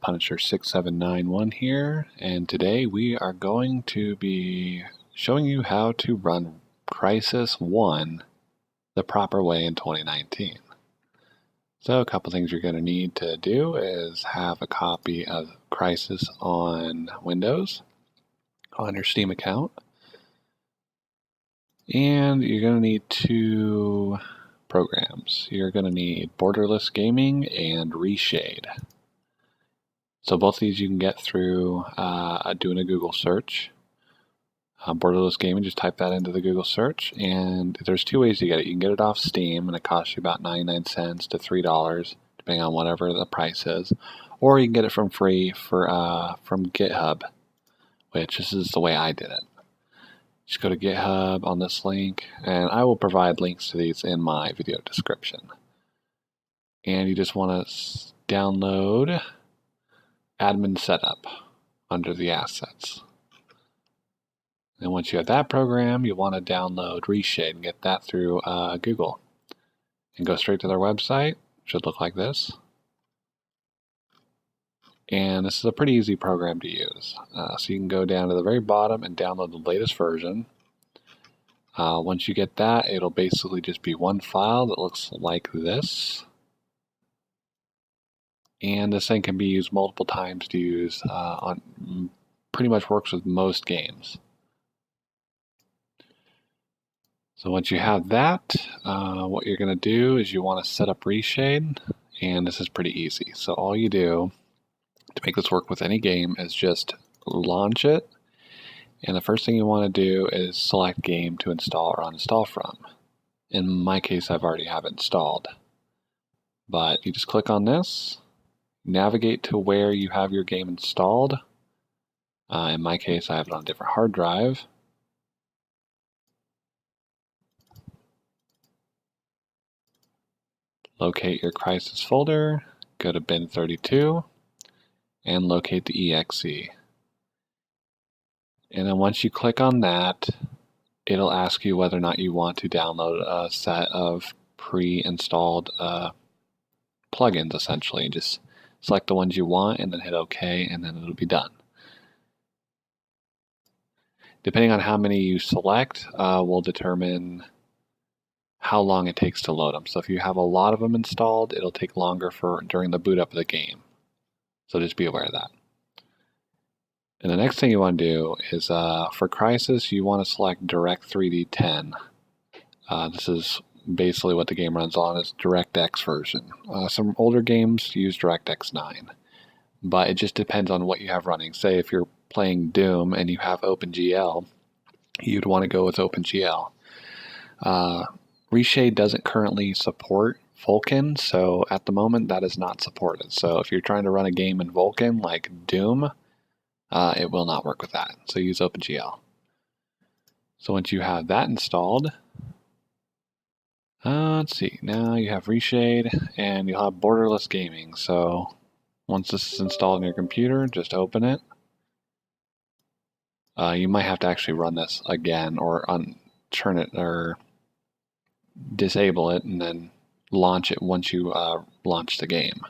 Punisher 6791 here, and today we are going to be showing you how to run Crysis 1 the proper way in 2019. So a couple things you're going to need to do is have a copy of Crysis on Windows on your Steam account, and you're going to need two programs. You're going to need Borderless Gaming and Reshade. So both of these you can get through doing a Google search. Borderless Gaming, just type that into the Google search, and there's two ways to get it. You can get it off Steam, and it costs you about 99 cents to $3, depending on whatever the price is. Or you can get it from free from GitHub, which this is the way I did it. Just go to GitHub on this link, and I will provide links to these in my video description. And you just want to download Admin Setup under the assets. And once you have that program, you want to download Reshade and get that through Google. And go straight to their website. It should look like this. And this is a pretty easy program to use. So you can go down to the very bottom and download the latest version. Once you get that, it'll basically just be one file that looks like this. And this thing can be used multiple times to use pretty much works with most games. So once you have that, what you're going to do is you want to set up Reshade, and this is pretty easy. So all you do to make this work with any game is just launch it, and the first thing you want to do is select game to install or uninstall from. In my case, I've already have it installed. But you just click on this, navigate to where you have your game installed. In my case, I have it on a different hard drive. Locate your Crysis folder, go to bin 32, and locate the exe. And then once you click on that, it'll ask you whether or not you want to download a set of pre-installed plugins, essentially. Just select the ones you want and then hit OK, and then it'll be done. Depending on how many you select will determine how long it takes to load them. So if you have a lot of them installed, it'll take longer during the boot up of the game. So just be aware of that. And the next thing you want to do is for Crysis, you want to select Direct 3D 10. This is basically what the game runs on, is DirectX version. Some older games use DirectX 9, but it just depends on what you have running. Say if you're playing Doom and you have OpenGL, you'd want to go with OpenGL. Reshade doesn't currently support Vulkan, so at the moment that is not supported. So if you're trying to run a game in Vulkan like Doom, it will not work with that. So use OpenGL. So once you have that installed, let's see, now you have Reshade and you'll have Borderless Gaming. So once this is installed on your computer, just open it. You might have to actually run this again or turn it or disable it and then launch it once you launch the game,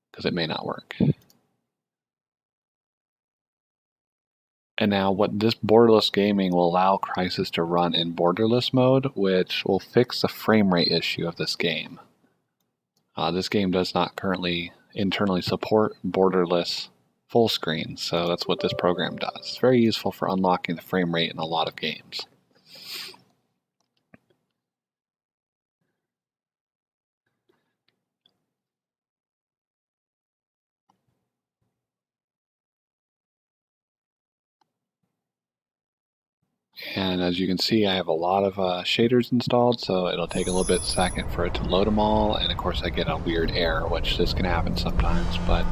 because it may not work. And now what this Borderless Gaming will allow Crysis to run in borderless mode, which will fix the frame rate issue of this game. This game does not currently internally support borderless full screen, so that's what this program does. It's very useful for unlocking the frame rate in a lot of games. And as you can see, I have a lot of shaders installed, so it'll take a little bit second for it to load them all, and of course I get a weird error, which this can happen sometimes, but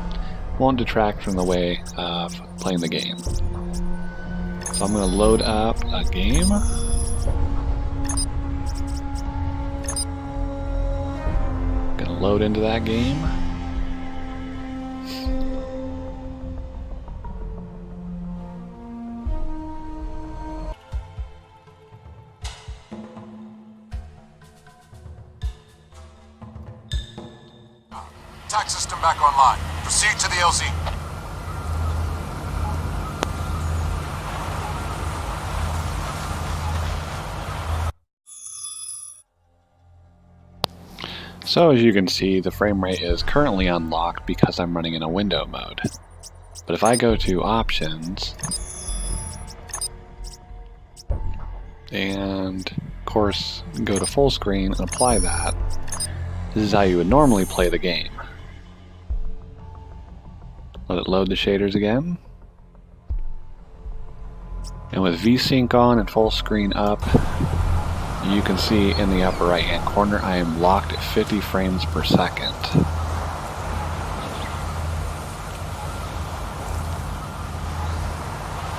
won't detract from the way of playing the game. So I'm going to load up a game. Going to load into that game. Attack system back online. Proceed to the LZ. So as you can see, the frame rate is currently unlocked because I'm running in a window mode. But if I go to options, and of course go to full screen and apply that, this is how you would normally play the game. Let it load the shaders again. And with VSync on and full screen up, you can see in the upper right hand corner I am locked at 50 frames per second.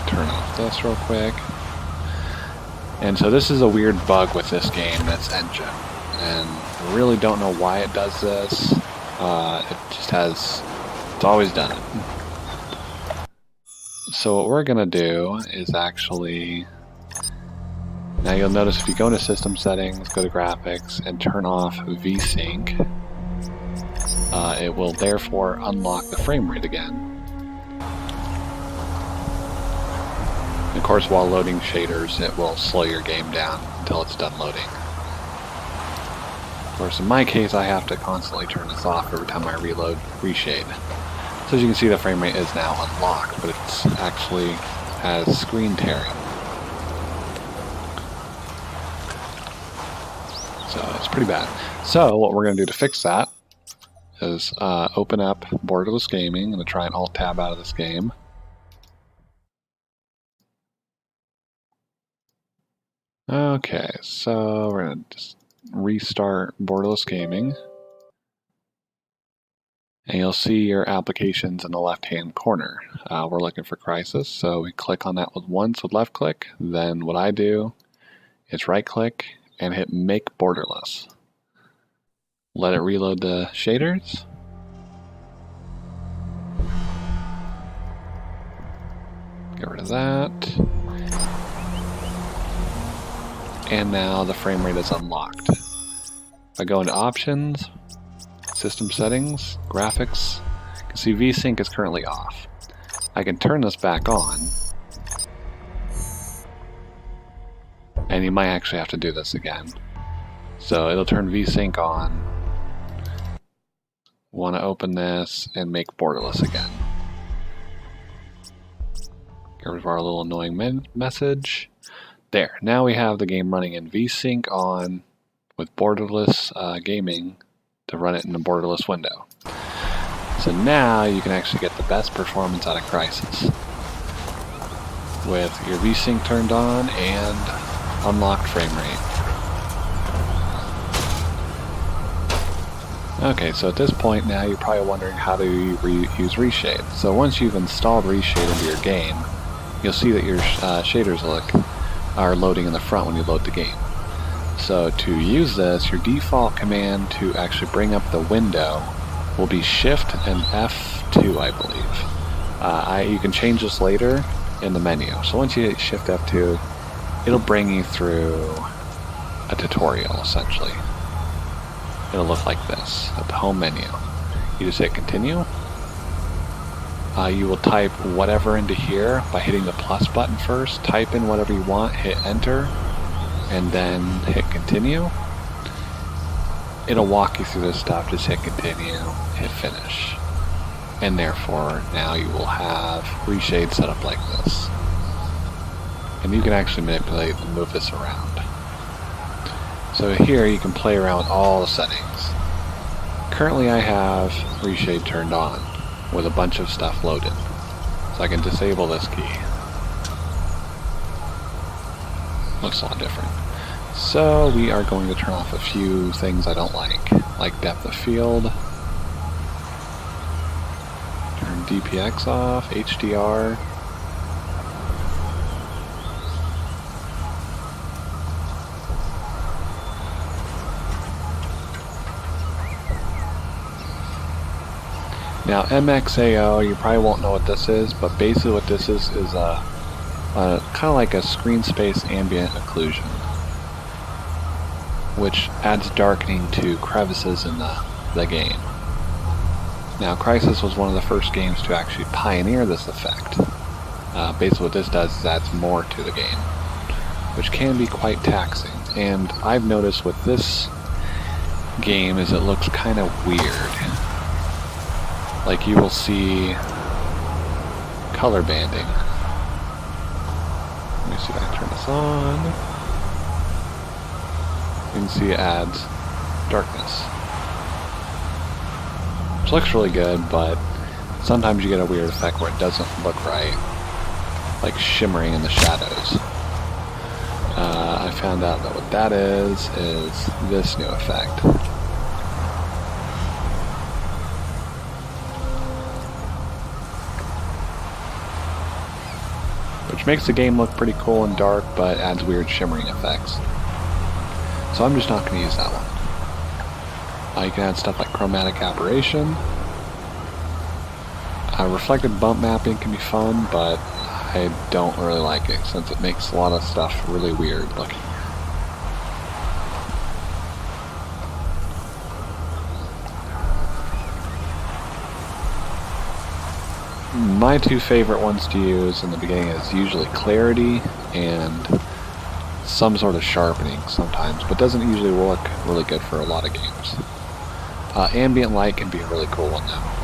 Turn off this real quick. And so this is a weird bug with this game, this engine. And I really don't know why it does this. It just has, it's always done it. So what we're gonna do is actually, now you'll notice if you go into system settings, go to graphics, and turn off VSync, it will therefore unlock the frame rate again. Of course, while loading shaders, it will slow your game down until it's done loading. Of course, in my case, I have to constantly turn this off every time I reload reshade. So as you can see, the frame rate is now unlocked, but it's actually has screen tearing. So it's pretty bad. So what we're going to do to fix that is open up Borderless Gaming. I'm going to try and Alt-Tab out of this game. Okay, so we're going to just restart Borderless Gaming. And you'll see your applications in the left-hand corner. We're looking for Crysis, so we click on that once with left click. Then what I do is right click and hit Make Borderless. Let it reload the shaders. Get rid of that. And now the frame rate is unlocked. If I go into options, system settings, graphics, you can see VSync is currently off. I can turn this back on, and you might actually have to do this again. So it'll turn VSync on. Want to open this and make borderless again. Get rid of our little annoying message. There, now we have the game running in VSync on with borderless gaming to run it in a borderless window. So now you can actually get the best performance out of Crysis with your VSync turned on and unlocked frame rate. Okay, so at this point now you're probably wondering how to use Reshade. So once you've installed Reshade into your game, you'll see that your shaders are loading in the front when you load the game. So to use this, your default command to actually bring up the window will be Shift and F2, I believe. You can change this later in the menu. So once you hit Shift F2, it'll bring you through a tutorial, essentially. It'll look like this at the home menu. You just hit Continue. You will type whatever into here by hitting the plus button first. Type in whatever you want, hit Enter, and then hit Continue. It'll walk you through this stuff. Just hit Continue, hit Finish. And therefore, now you will have Reshade set up like this. And you can actually manipulate and move this around. So here you can play around with all the settings. Currently I have Reshade turned on with a bunch of stuff loaded. So I can disable this key. Looks a lot different. So we are going to turn off a few things I don't like depth of field. Turn DPX off, HDR. Now MXAO, you probably won't know what this is, but basically what this is a kind of like a screen space ambient occlusion, which adds darkening to crevices in the game. Now, Crysis was one of the first games to actually pioneer this effect. Basically what this does is adds more to the game, which can be quite taxing. And I've noticed with this game is it looks kind of weird. Like you will see color banding. Let me see if I can turn this on. You can see it adds darkness. Which looks really good, but sometimes you get a weird effect where it doesn't look right. Like shimmering in the shadows. I found out that what that is this new effect. Which makes the game look pretty cool and dark, but adds weird shimmering effects. So I'm just not going to use that one. You can add stuff like chromatic aberration. Reflected bump mapping can be fun, but I don't really like it since it makes a lot of stuff really weird looking. My two favorite ones to use in the beginning is usually clarity and some sort of sharpening sometimes, but doesn't usually work really good for a lot of games. Ambient Light can be a really cool one though.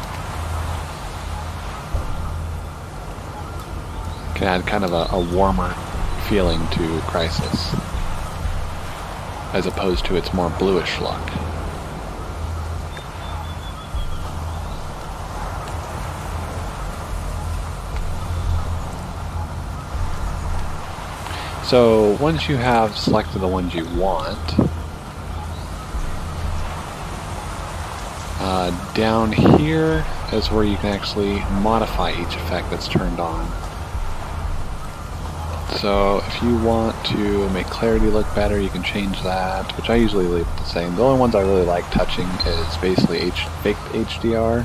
Can add kind of a warmer feeling to Crysis, as opposed to its more bluish look. So once you have selected the ones you want, down here is where you can actually modify each effect that's turned on. So if you want to make clarity look better, you can change that, which I usually leave it the same. The only ones I really like touching is basically fake HDR.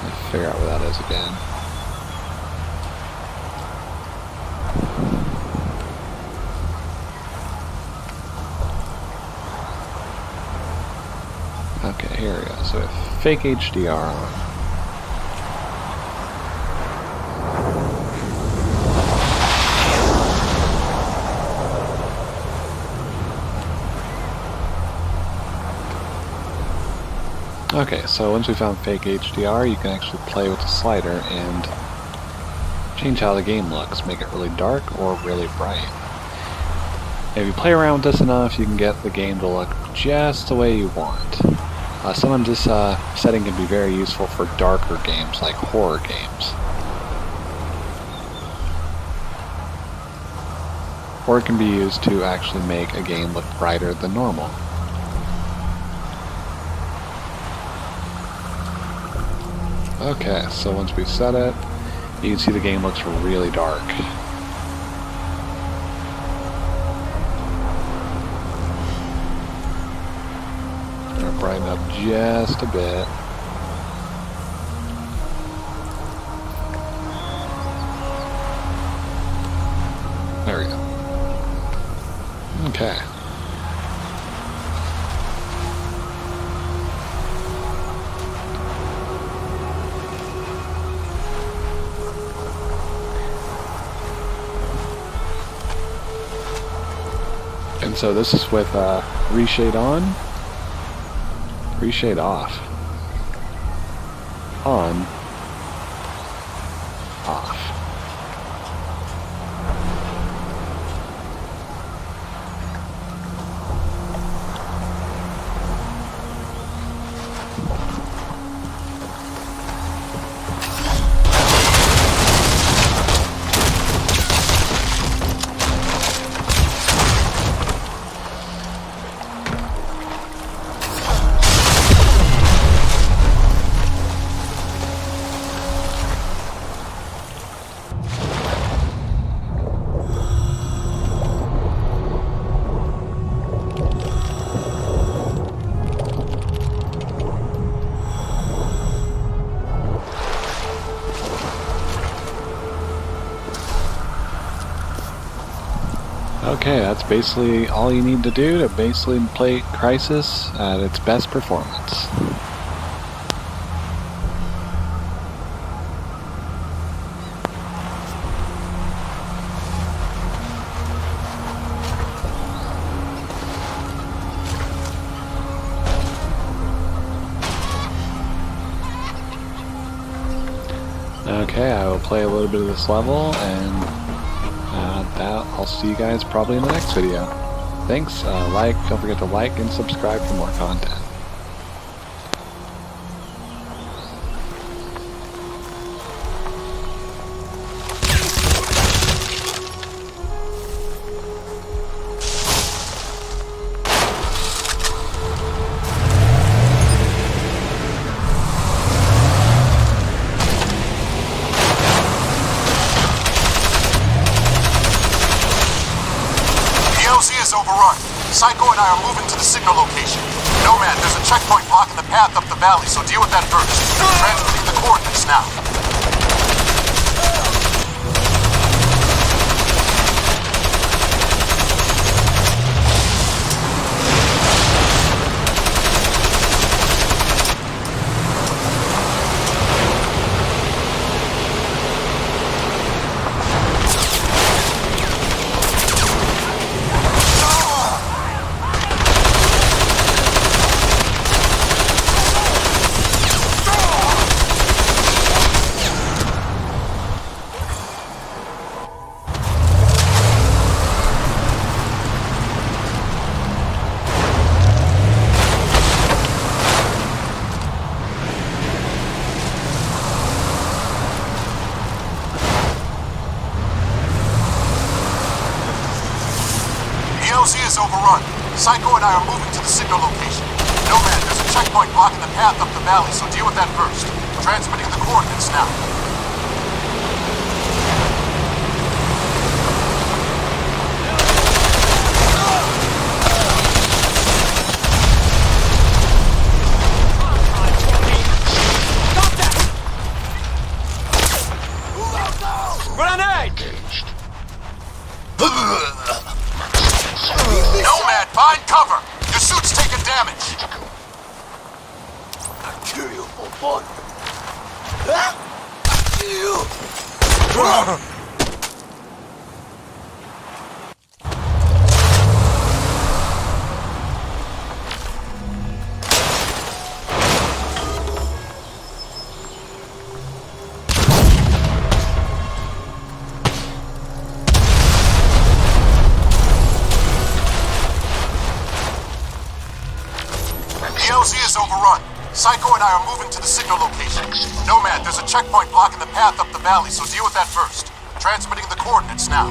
Let's figure out where that is again. Okay, here we go. So we have fake HDR on. Okay, so once we found fake HDR, you can actually play with the slider and change how the game looks. Make it really dark or really bright. If you play around with this enough, you can get the game to look just the way you want. Sometimes this setting can be very useful for darker games, like horror games. Or it can be used to actually make a game look brighter than normal. Okay, so once we set it, you can see the game looks really dark. I'm going to brighten up just a bit. There we go. Okay. And so this is with reshade on, reshade off, on, off. Okay, that's basically all you need to do to basically play Crysis at its best performance. Okay, I will play a little bit of this level, and I'll see you guys probably in the next video. Thanks, don't forget to like and subscribe for more content. Overrun. Psycho and I are moving to the signal location. Nomad, there's a checkpoint blocking the path up the valley, so deal with that first. Transmitting the coordinates now. PLC is overrun. Psycho and I are moving to the signal location. Nomad, there's a checkpoint blocking the path up the valley, so deal with that first. Transmitting the coordinates now. Nomad, find cover! Your suit's taking damage! I'll kill you, boy. I'll kill you! PLC is overrun. Psycho and I are moving to the signal location. Nomad, there's a checkpoint blocking the path up the valley, so deal with that first. Transmitting the coordinates now.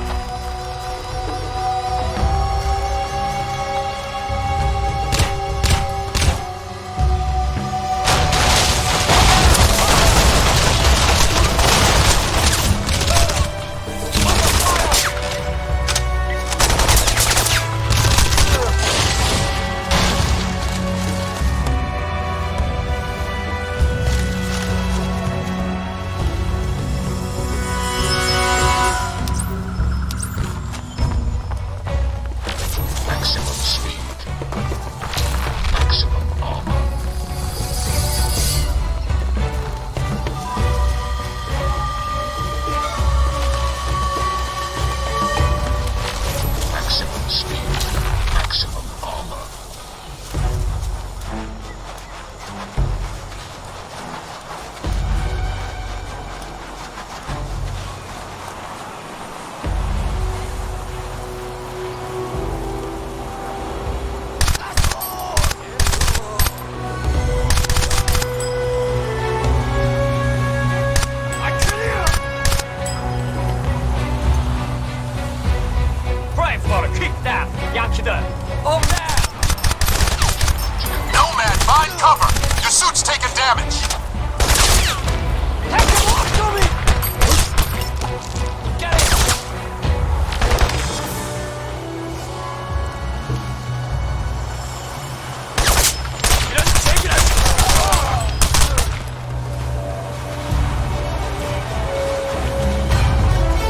Nomad, find cover! Your suit's taking damage!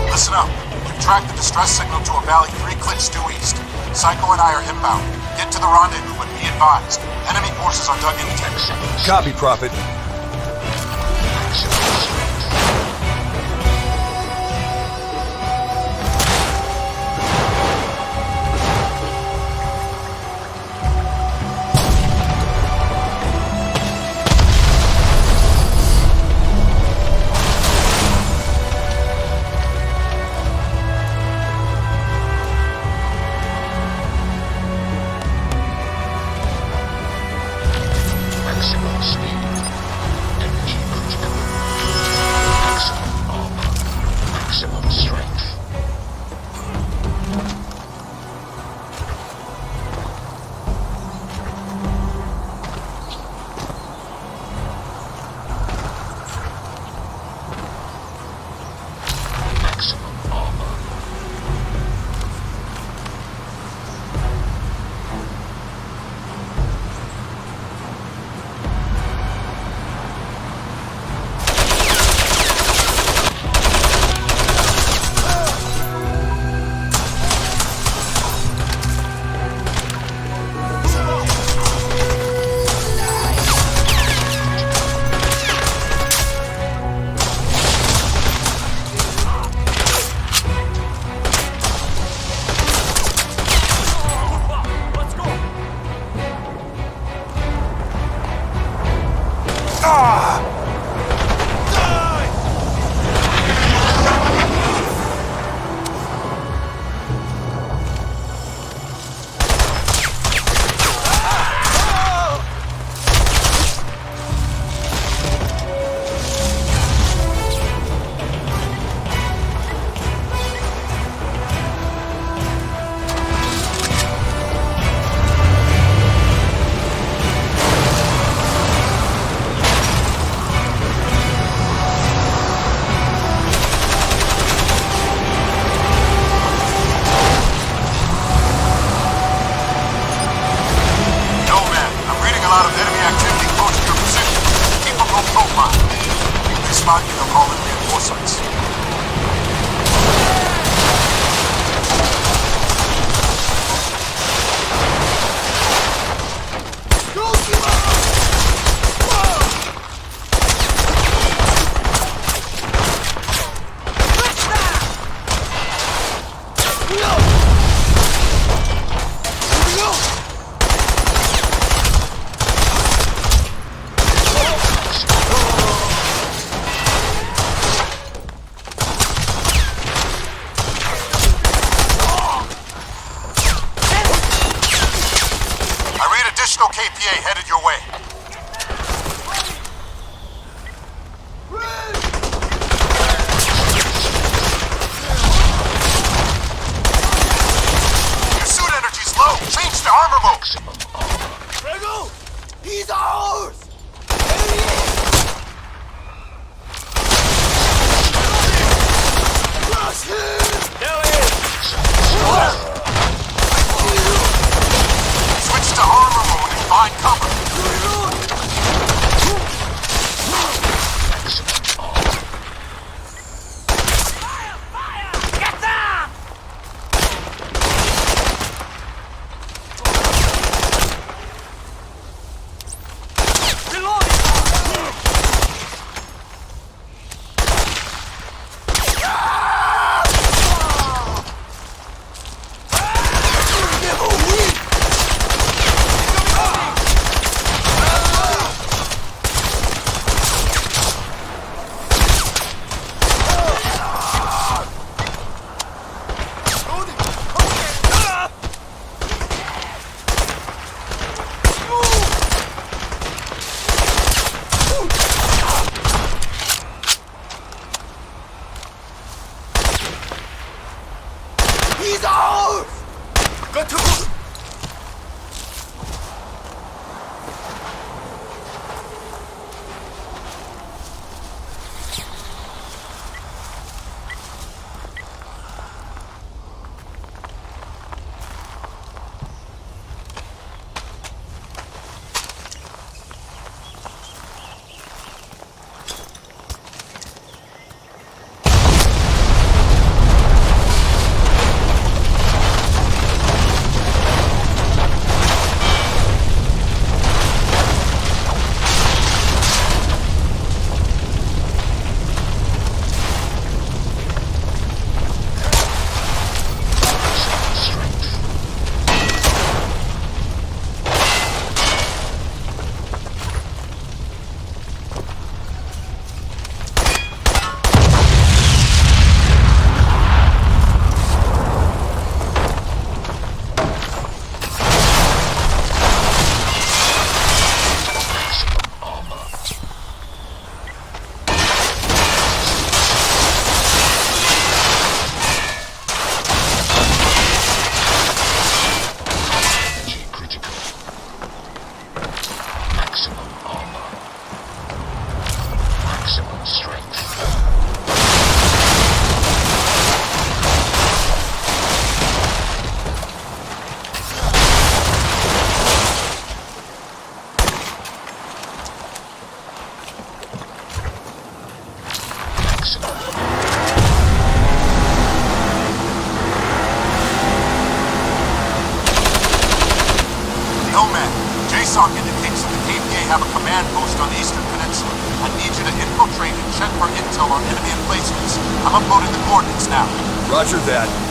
Listen up. Track the distress signal to a valley 3 clicks due east. Psycho and I are inbound. Get to the rendezvous, but be advised. Enemy forces are dug in deep. Copy, Prophet. KPA headed your way. Your suit energy's low. Change to armor mode. Rego! He's ours! Crush him! There he is! Switch to armor mode and find cover. He's ours! Go to... Nomad, JSOC indicates that the KPA have a command post on the Eastern Peninsula. I need you to infiltrate and check for intel on enemy emplacements. I'm uploading the coordinates now. Roger that.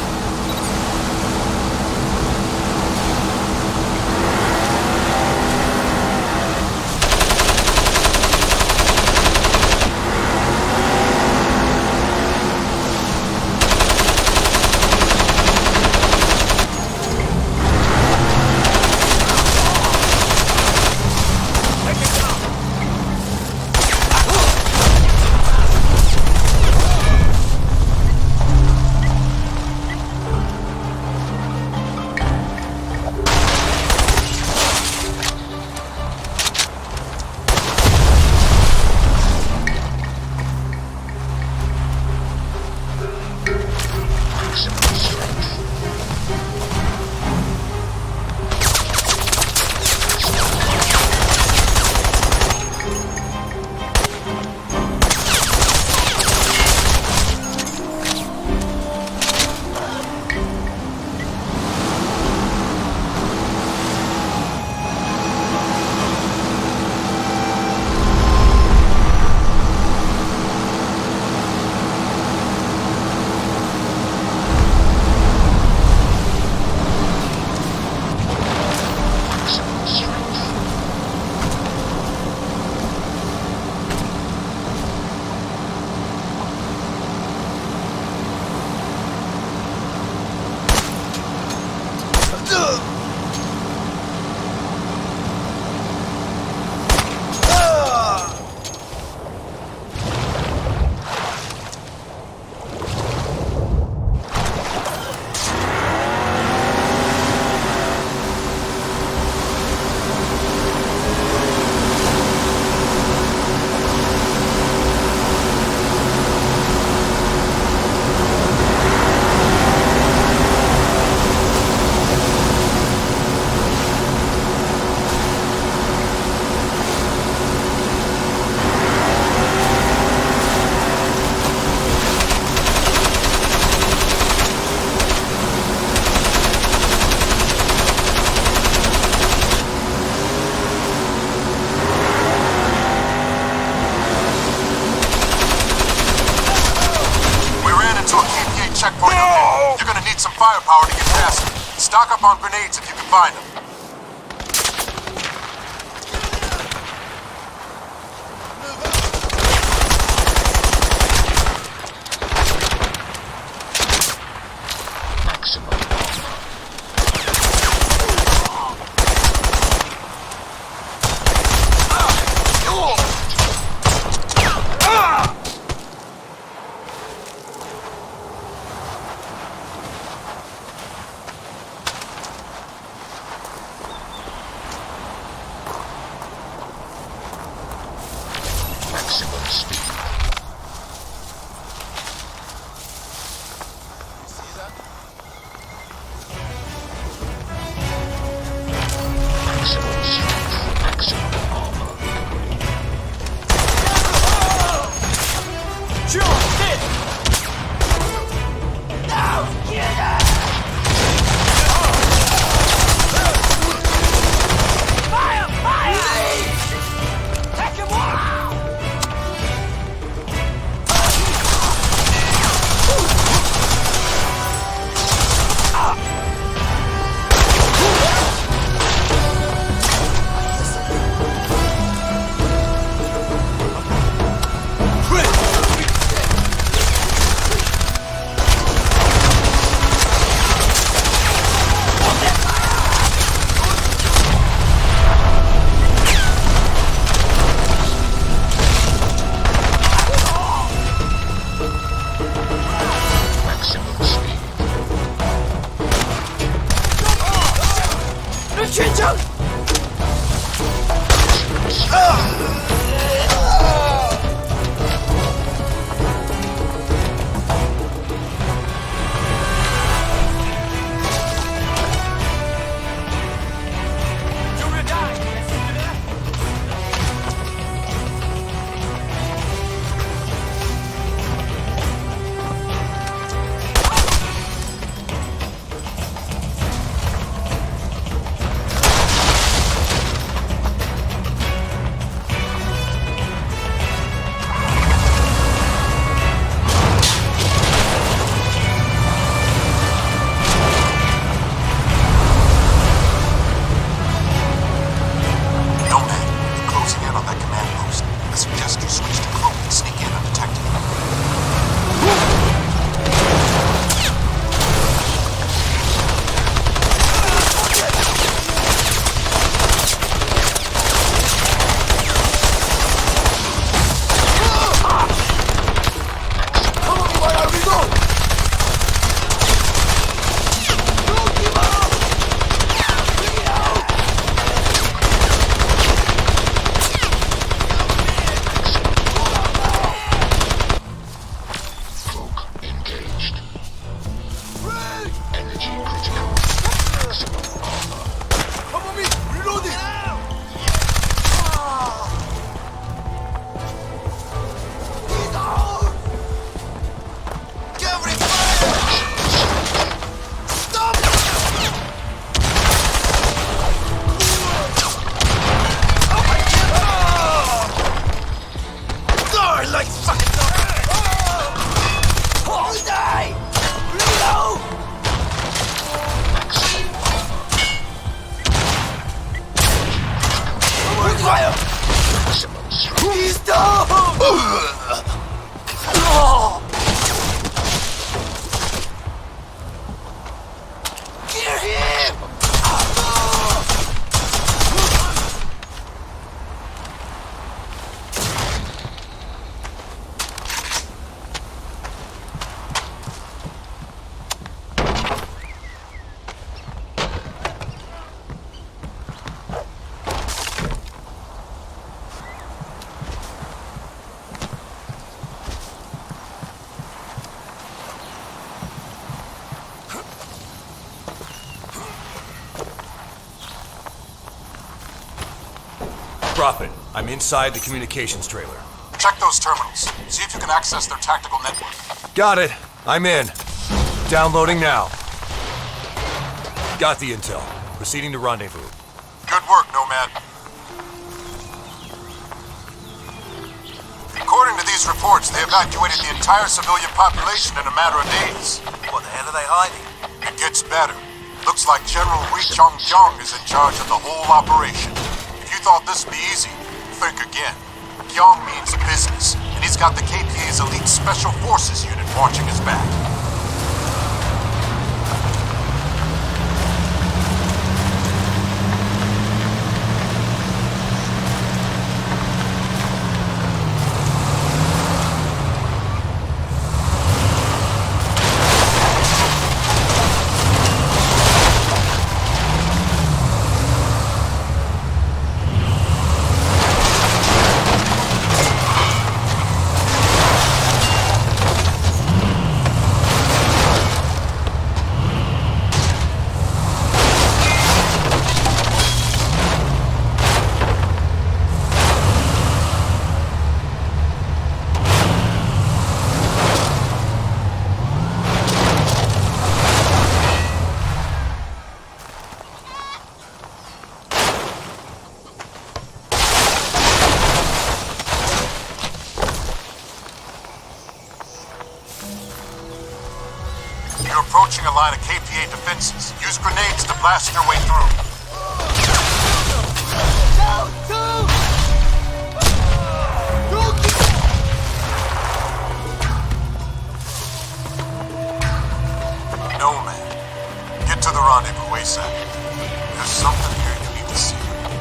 checkpoint up there. You're gonna need some firepower to get past it. Stock up on grenades if you can find them. Prophet, I'm inside the communications trailer. Check those terminals. See if you can access their tactical network. Got it. I'm in. Downloading now. Got the intel. Proceeding to rendezvous. Good work, Nomad. According to these reports, they evacuated the entire civilian population in a matter of days. What the hell are they hiding? It gets better. Looks like General Ri Chong is in charge of the whole operation. If you thought this would be easy, think again. Kyong means business, and he's got the KPA's elite Special Forces unit watching his back. You're approaching a line of KPA defenses. Use grenades to blast your way through. Nomad, get to the rendezvous ASAP. There's something here you need to see.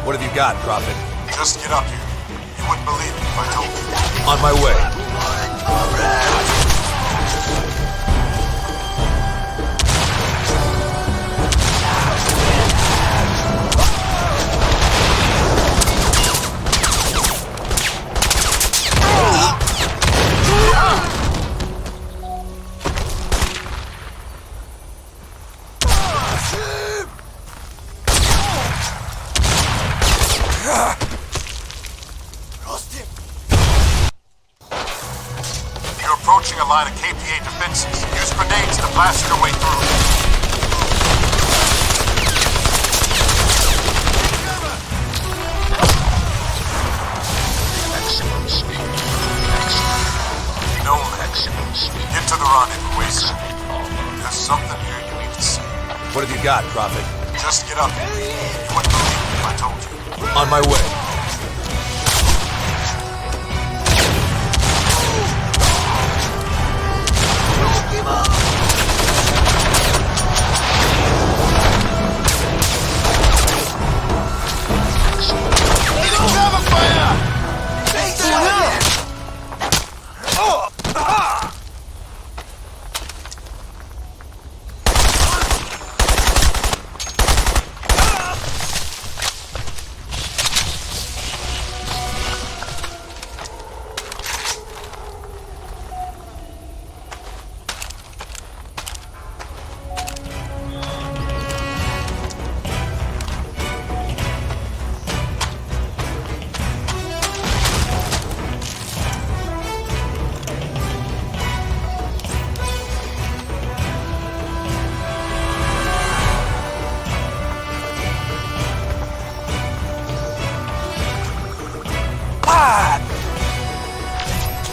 What have you got, Prophet? Just get up here. You wouldn't believe me if I told you. On my way. You're approaching a line of KPA defenses. Use grenades to blast your way through. Maximum speed. Nomad, Maximum speed. get to the rendezvous ASAP. There's something here you need to see. What have you got, Prophet? Just get up here. You wouldn't believe me if I told you. On my way.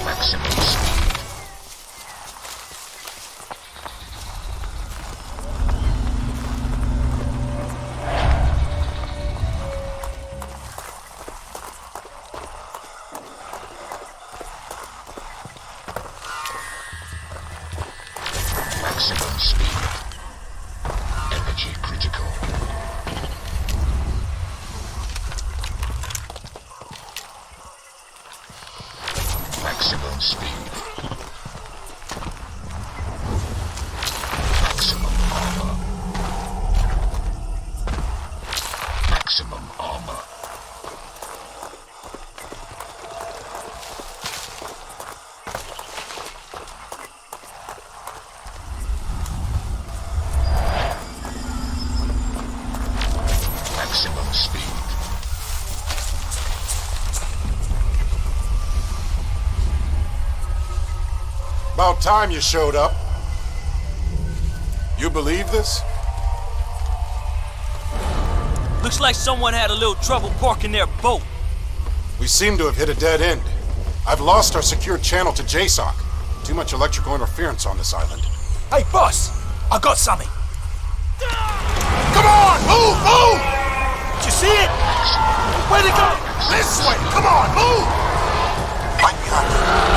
Maximum speed. Maximum speed. Energy critical. Maximum speed. Maximum armor. Maximum armor. Maximum speed. About time you showed up. You believe this? Looks like someone had a little trouble parking their boat. We seem to have hit a dead end. I've lost our secure channel to JSOC. Too much electrical interference on this island. Hey, boss! I got something. Come on! Move! Move! Did you see it? Where'd it go? This way! Come on! Move! Right behind you.